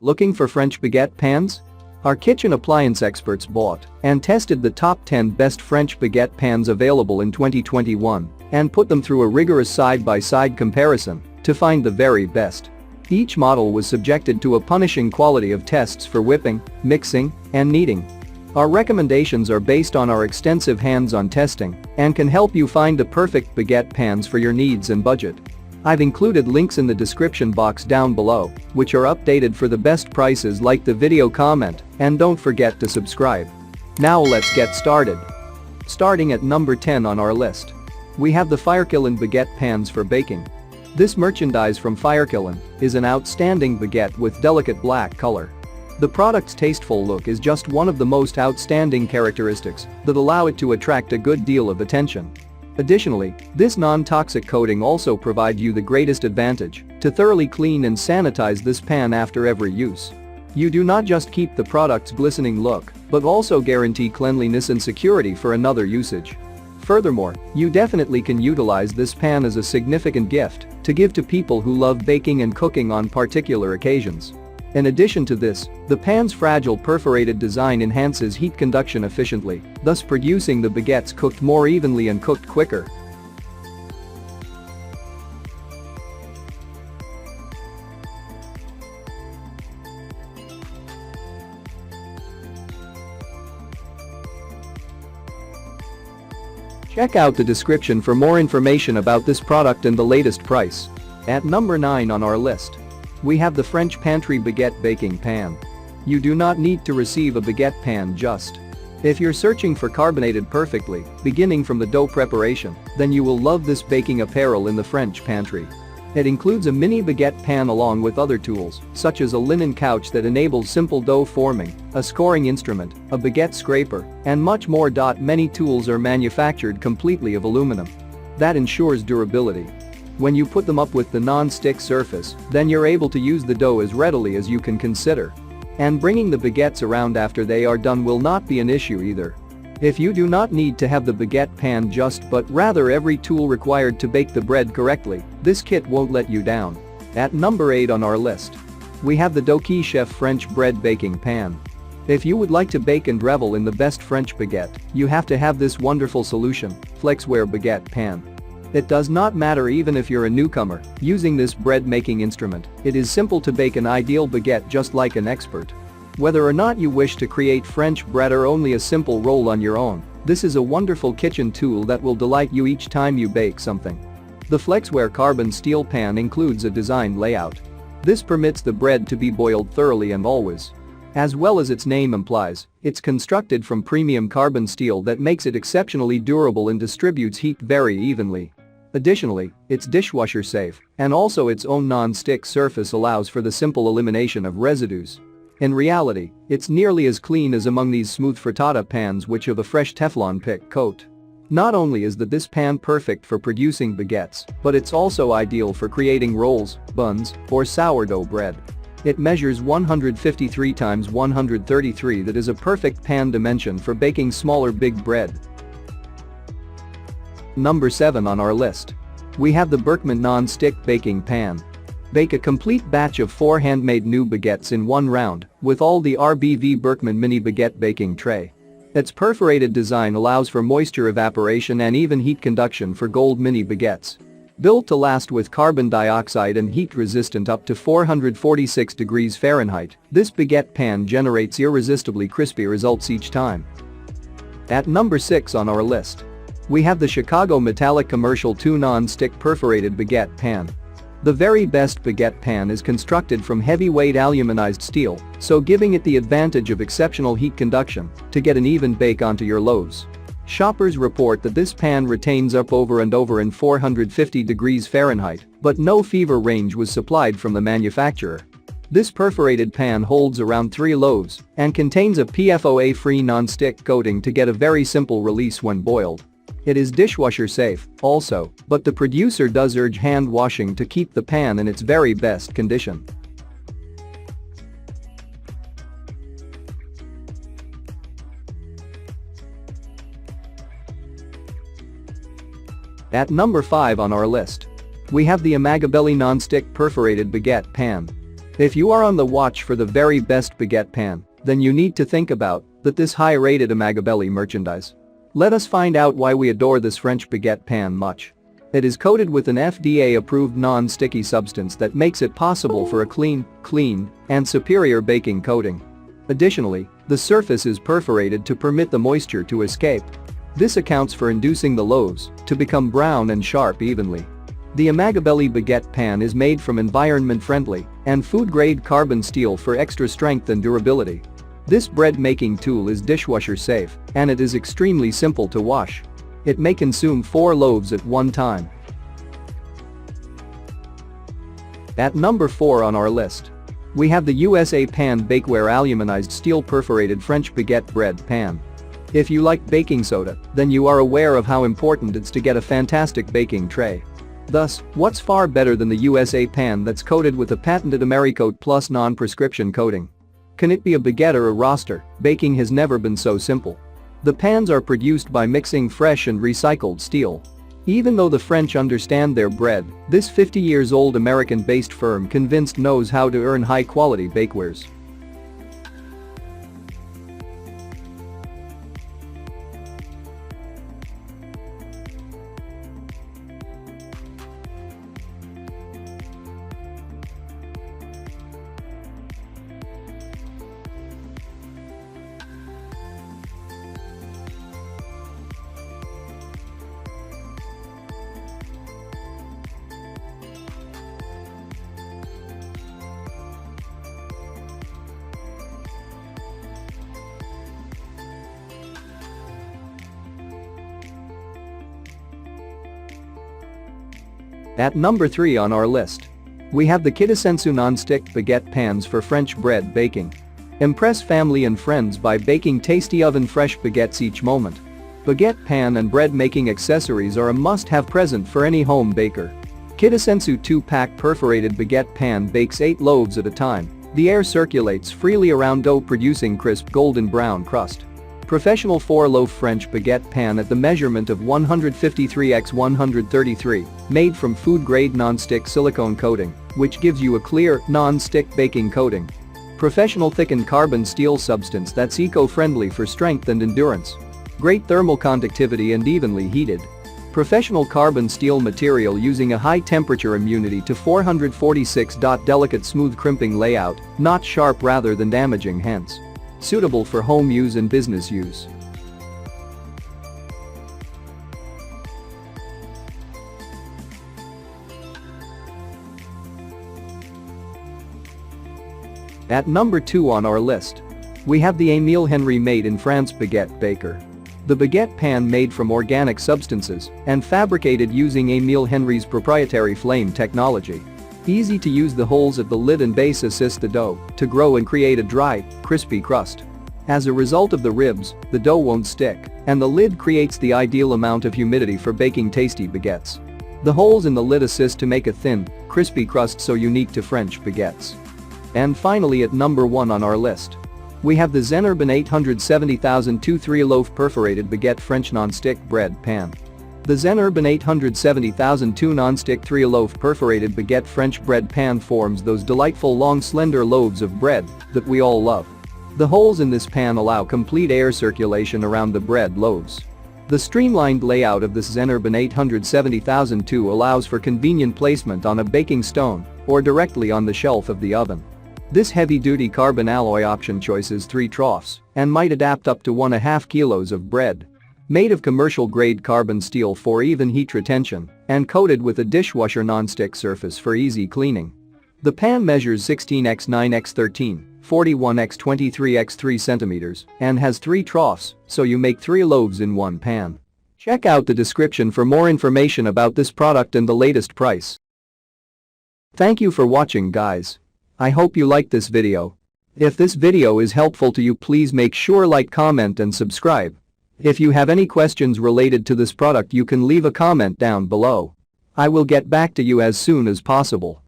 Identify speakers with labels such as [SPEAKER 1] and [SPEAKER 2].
[SPEAKER 1] Looking for French baguette pans? Our kitchen appliance experts bought and tested the top 10 best French baguette pans available in 2021 and put them through a rigorous side-by-side comparison to find the very best. Each model was subjected to a punishing quality of tests for whipping, mixing, and kneading. Our recommendations are based on our extensive hands-on testing and can help you find the perfect baguette pans for your needs and budget. I've included links in the description box down below, which are updated for the best prices. Like the video, comment, and don't forget to subscribe. Now let's get started. Starting at number 10 on our list. We have the Firekillen baguette pans for baking. This merchandise from Firekillen is an outstanding baguette with delicate black color. The product's tasteful look is just one of the most outstanding characteristics that allow it to attract a good deal of attention. Additionally, this non-toxic coating also provides you the greatest advantage to thoroughly clean and sanitize this pan after every use. You do not just keep the product's glistening look, but also guarantee cleanliness and security for another usage. Furthermore, you definitely can utilize this pan as a significant gift to give to people who love baking and cooking on particular occasions. In addition to this, the pan's fragile perforated design enhances heat conduction efficiently, thus producing the baguettes cooked more evenly and cooked quicker. Check out the description for more information about this product and the latest price. At number 9 on our list, we have the French Pantry Baguette Baking Pan. You do not need to receive a baguette pan just. If you're searching for carbonated perfectly, beginning from the dough preparation, then you will love this baking apparel in the French pantry. It includes a mini baguette pan along with other tools, such as a linen couch that enables simple dough forming, a scoring instrument, a baguette scraper, and much more. Many tools are manufactured completely of aluminum. That ensures durability. When you put them up with the non-stick surface, then you're able to use the dough as readily as you can consider. And bringing the baguettes around after they are done will not be an issue either. If you do not need to have the baguette pan just but rather every tool required to bake the bread correctly, this kit won't let you down. At number 8 on our list, we have the Doki Chef French Bread Baking Pan. If you would like to bake and revel in the best French baguette, you have to have this wonderful solution, Flexware Baguette Pan. It does not matter even if you're a newcomer using this bread-making instrument, it is simple to bake an ideal baguette just like an expert. Whether or not you wish to create French bread or only a simple roll on your own, this is a wonderful kitchen tool that will delight you each time you bake something. The Flexware carbon steel pan includes a designed layout. This permits the bread to be boiled thoroughly and always. As well as its name implies, it's constructed from premium carbon steel that makes it exceptionally durable and distributes heat very evenly. Additionally, it's dishwasher safe, and also its own non-stick surface allows for the simple elimination of residues. In reality, it's nearly as clean as among these smooth frittata pans which have a fresh Teflon pick coat. Not only is this pan perfect for producing baguettes, but it's also ideal for creating rolls, buns, or sourdough bread. It measures 153 x 133, that is a perfect pan dimension for baking smaller big bread. Number 7 on our list. We have the Berkman Non-Stick Baking Pan. Bake a complete batch of 4 handmade new baguettes in one round with all the RBV Berkman Mini Baguette Baking Tray. Its perforated design allows for moisture evaporation and even heat conduction for gold mini baguettes. Built to last with carbon dioxide and heat resistant up to 446 degrees Fahrenheit, this baguette pan generates irresistibly crispy results each time. At number 6 on our list, we have the Chicago Metallic Commercial 2 Non-Stick Perforated Baguette Pan. The very best baguette pan is constructed from heavyweight aluminized steel, so giving it the advantage of exceptional heat conduction to get an even bake onto your loaves. Shoppers report that this pan retains up over and over in 450 degrees Fahrenheit, but no fever range was supplied from the manufacturer. This perforated pan holds around 3 loaves and contains a PFOA-free non-stick coating to get a very simple release when boiled. It is dishwasher safe, also, but the producer does urge hand washing to keep the pan in its very best condition. At number 5 on our list, we have the Amagabelli Non-Stick Perforated Baguette Pan. If you are on the watch for the very best baguette pan, then you need to think about this high-rated Amagabelli merchandise. Let us find out why we adore this French baguette pan much. It is coated with an FDA-approved non-sticky substance that makes it possible for a clean, and superior baking coating. Additionally, the surface is perforated to permit the moisture to escape. This accounts for inducing the loaves to become brown and sharp evenly. The Amagabelli baguette pan is made from environment-friendly and food-grade carbon steel for extra strength and durability. This bread-making tool is dishwasher-safe, and it is extremely simple to wash. It may consume 4 loaves at one time. At number 4 on our list, we have the USA Pan Bakeware Aluminized Steel Perforated French Baguette Bread Pan. If you like baking soda, then you are aware of how important it's to get a fantastic baking tray. Thus, what's far better than the USA Pan that's coated with a patented Americoat Plus non-prescription coating? Can it be a baguette or a roaster? Baking has never been so simple. The pans are produced by mixing fresh and recycled steel. Even though the French understand their bread, this 50-years-old American-based firm convinced knows how to earn high-quality bakewares. At number 3 on our list, we have the Kitasensu non-stick baguette pans for French bread baking. Impress family and friends by baking tasty oven-fresh baguettes each moment. Baguette pan and bread-making accessories are a must-have present for any home baker. Kitasensu 2-pack perforated baguette pan bakes 8 loaves at a time. The air circulates freely around dough, producing crisp golden brown crust. Professional 4-loaf French baguette pan at the measurement of 153 x 133, made from food-grade non-stick silicone coating, which gives you a clear, non-stick baking coating. Professional thickened carbon steel substance that's eco-friendly for strength and endurance. Great thermal conductivity and evenly heated. Professional carbon steel material using a high-temperature immunity to 446. Delicate smooth crimping layout, not sharp rather than damaging, hence suitable for home use and business use. At number 2 on our list, we have the Émile Henry made in France baguette baker. The baguette pan made from organic substances and fabricated using Émile Henry's proprietary flame technology. Easy to use, the holes at the lid and base assist the dough to grow and create a dry, crispy crust. As a result of the ribs, the dough won't stick, and the lid creates the ideal amount of humidity for baking tasty baguettes. The holes in the lid assist to make a thin, crispy crust so unique to French baguettes. And finally, at number 1 on our list, we have the Zenurban 870,002 3-loaf perforated baguette French non-stick bread pan. The Zenurban 870,002 non-stick 3-loaf perforated baguette French bread pan forms those delightful long slender loaves of bread that we all love. The holes in this pan allow complete air circulation around the bread loaves. The streamlined layout of this Zenurban 870,002 allows for convenient placement on a baking stone or directly on the shelf of the oven. This heavy-duty carbon alloy option chooses 3 troughs and might adapt up to 1.5 kilos of bread. Made of commercial-grade carbon steel for even heat retention and coated with a dishwasher non-stick surface for easy cleaning. The pan measures 16 x 9 x 13, 41 x 23 x 3 centimeters and has 3 troughs, so you make 3 loaves in one pan. Check out the description for more information about this product and the latest price. Thank you for watching, guys. I hope you liked this video. If this video is helpful to you, please make sure like, comment and subscribe. If you have any questions related to this product, you can leave a comment down below. I will get back to you as soon as possible.